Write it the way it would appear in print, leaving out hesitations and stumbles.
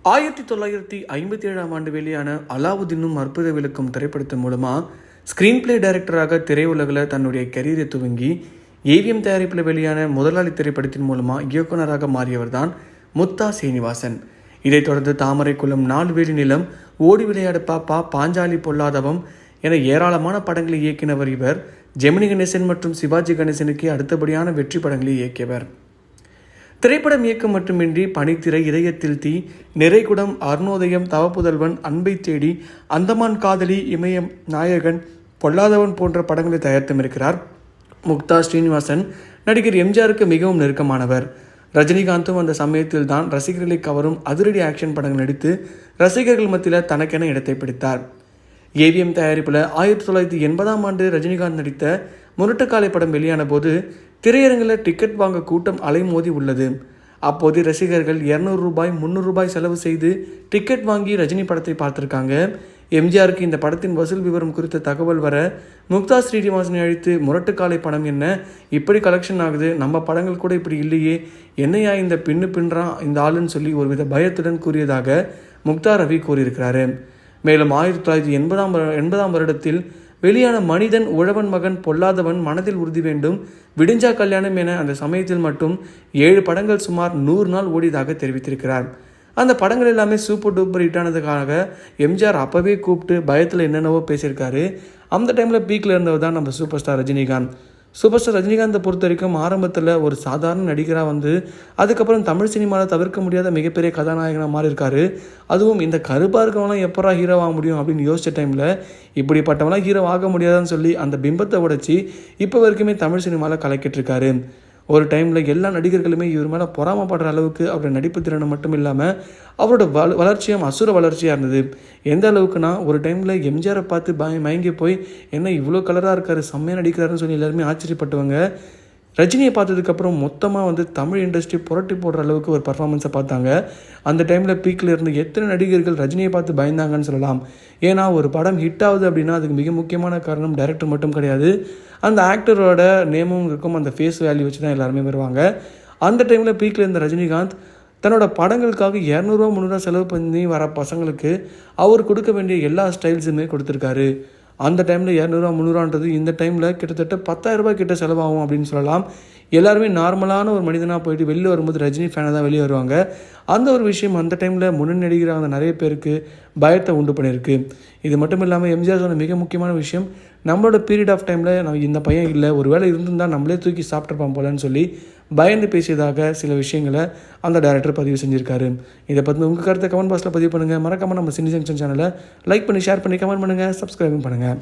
1957ஆம் ஆண்டு வெளியான அலாவுதீனும் அற்புத விளக்கும் திரைப்படத்தின் மூலமாக ஸ்க்ரீன் பிளே டைரக்டராக திரையுலகில் தன்னுடைய கரியரை துவங்கி ஏவிஎம் தயாரிப்பில் வெளியான முதலாளி திரைப்படத்தின் மூலமாக இயக்குனராக மாறியவர் தான் முத்தா சீனிவாசன். இதைத் தொடர்ந்து தாமரைக்குளம், நால்வேலி நிலம், ஓடி விளையாடு பாப்பா, பாஞ்சாலி பொல்லாதவம் என ஏராளமான படங்களை இயக்கினவர் இவர். ஜெமினி கணேசன் மற்றும் சிவாஜி கணேசனுக்கு அடுத்தபடியான வெற்றி படங்களை இயக்கியவர். திரைப்படம் இயக்கம் மட்டுமின்றி பனித்திரை, இதயத்தில் தீ, நிறைகுடம், அருணோதயம், தவப்புதல்வன், அன்பை தேடி, அந்தமான் காதலி, இமயம் நாயகன், பொல்லாதவன் போன்ற படங்களை தயாரித்துமிருக்கிறார். முக்தா ஸ்ரீனிவாசன் நடிகர் எம்ஜிஆருக்கு மிகவும் நெருக்கமானவர். ரஜினிகாந்தும் அந்த சமயத்தில் தான் ரசிகர்களை கவரும் அதிரடி ஆக்ஷன் படங்கள் நடித்து ரசிகர்கள் மத்தியில் தனக்கென இடத்தை பிடித்தார். ஏவிஎம் தயாரிப்பில் 1980ஆம் ஆண்டு ரஜினிகாந்த் நடித்த முரட்டுக்காலை படம் வெளியான போது திரையரங்கில் டிக்கெட் வாங்க கூட்டம் அலைமோதி உள்ளது. அப்போது ரசிகர்கள் 200 ரூபாய் 300 ரூபாய் செலவு செய்து டிக்கெட் வாங்கி ரஜினி படத்தை பார்த்துருக்காங்க. எம்ஜிஆருக்கு இந்த படத்தின் வசூல் விவரம் குறித்த தகவல் வர முக்தா ஸ்ரீனிவாசனை அழைத்து, முரட்டுக்காலை படம் என்ன இப்படி கலெக்ஷன் ஆகுது, நம்ம படங்கள் கூட இப்படி இல்லையே, என்னையா இந்த பின்னுறான் இந்த ஆளுன்னு சொல்லி ஒருவித பயத்துடன் கூறியதாக முக்தா ரவி கூறியிருக்கிறாரு. மேலும் 1980ஆம் வருடத்தில் வெளியான மனிதன், உழவன் மகன், பொல்லாதவன், மனதில் உறுதி வேண்டும், விடிஞ்சா கல்யாணம் என அந்த சமயத்தில் மட்டும் 7 படங்கள் சுமார் 100 நாள் ஓடியதாக தெரிவித்திருக்கிறார். அந்த படங்கள் எல்லாமே சூப்பர் டூப்பர் ஹிட்டானதுக்காக எம்ஜிஆர் அப்போவே கூப்பிட்டு பயத்தில் என்னென்னவோ பேசியிருக்காரு. அந்த டைமில் பீக்கில் இருந்தவர் தான் நம்ம super star Rajinikanth. Super star ரஜினிகாந்தை பொறுத்த வரைக்கும் ஆரம்பத்தில் ஒரு சாதாரண நடிகராக வந்து அதுக்கப்புறம் தமிழ் சினிமாவில் தவிர்க்க முடியாத மிகப்பெரிய கதாநாயகனாக மாறி இருக்காரு. அதுவும் இந்த கருப்பாக இருக்கவங்களாம் எப்போ ஹீரோ ஆக முடியும் அப்படின்னு யோசிச்ச டைமில் இப்படிப்பட்டவங்களாம் ஹீரோ ஆக முடியாதான்னு சொல்லி அந்த பிம்பத்தை உடைச்சி இப்போ வரைக்குமே தமிழ் சினிமாவில் கலக்கிட்டு இருக்காரு. ஒரு டைமில் எல்லா நடிகர்களுமே இவர் மேலே பொறாமப்படுற அளவுக்கு அவரோட நடிப்பு திறனை மட்டும் இல்லாமல் அவரோட வளர்ச்சியும் அசுர வளர்ச்சியாக இருந்தது. எந்த அளவுக்குனா, ஒரு டைமில் எம்ஜிஆரை பார்த்து மயங்கி போய் என்ன இவ்வளோ கலராக இருக்காரு, செம்மையாக நடிக்கிறாருன்னு சொல்லி எல்லாருமே ஆச்சரியப்பட்டவங்க ரஜினியை பார்த்ததுக்கப்புறம் மொத்தமாக தமிழ் இண்டஸ்ட்ரி புரட்டி போடுற அளவுக்கு ஒரு பர்ஃபார்மன்ஸை பார்த்தாங்க. அந்த டைமில் பீக்கில் இருந்து எத்தனை நடிகர்கள் ரஜினியை பார்த்து பயந்தாங்கன்னு சொல்லலாம். ஏன்னா ஒரு படம் ஹிட் ஆகுது அப்படின்னா அதுக்கு மிக முக்கியமான காரணம் டைரக்டர் மட்டும் கிடையாது, அந்த ஆக்டரோட நேமும் இருக்கும், அந்த ஃபேஸ் வேல்யூ வச்சு தான் எல்லாருமே வருவாங்க. அந்த டைமில் பீக்கில் இருந்த ரஜினிகாந்த் தன்னோட படங்களுக்காக 200 ரூபா 300 ரூபா செலவு பண்ணி வர பசங்களுக்கு அவர் கொடுக்க வேண்டிய எல்லா ஸ்டைல்ஸுமே கொடுத்துருக்காரு. அந்த டைமில் 200 ரூபா 300 ரூபான்றது இந்த டைமில் கிட்டத்தட்ட 10,000 ரூபாய் கிட்ட செலவாகும் அப்படின்னு சொல்லலாம். எல்லாருமே நார்மலான ஒரு மனிதனாக போயிட்டு வெளியில் வரும்போது ரஜினி ஃபேனாக தான் வெளியே வருவாங்க. அந்த ஒரு விஷயம் அந்த டைமில் முன்னணி நடிகராக அந்த நிறைய பேருக்கு பயத்தை உண்டு பண்ணியிருக்கு. இது மட்டும் இல்லாமல் எம்ஜிஆர் சொன்ன மிக முக்கியமான விஷயம், நம்மளோட பீரியட் ஆஃப் டைமில் நம்ம இந்த பையன் இல்லை, ஒரு வேளை இருந்திருந்தால் நம்மளே தூக்கி சாப்பிட்ருப்பான் போலன்னு சொல்லி பயந்து பேசியதாக சில விஷயங்களை அந்த டைரக்டர் பதிவு செஞ்சுருக்காரு. இதை பற்றி உங்கள் கருத்தை கமெண்ட் பாக்ஸில் பதிவு பண்ணுங்கள். மறக்காமல் நம்ம சினி ஜங்ஷன் சேனலை லைக் பண்ணி, ஷேர் பண்ணி, கமெண்ட் பண்ணுங்கள், சப்ஸ்கிரைபும் பண்ணுங்கள்.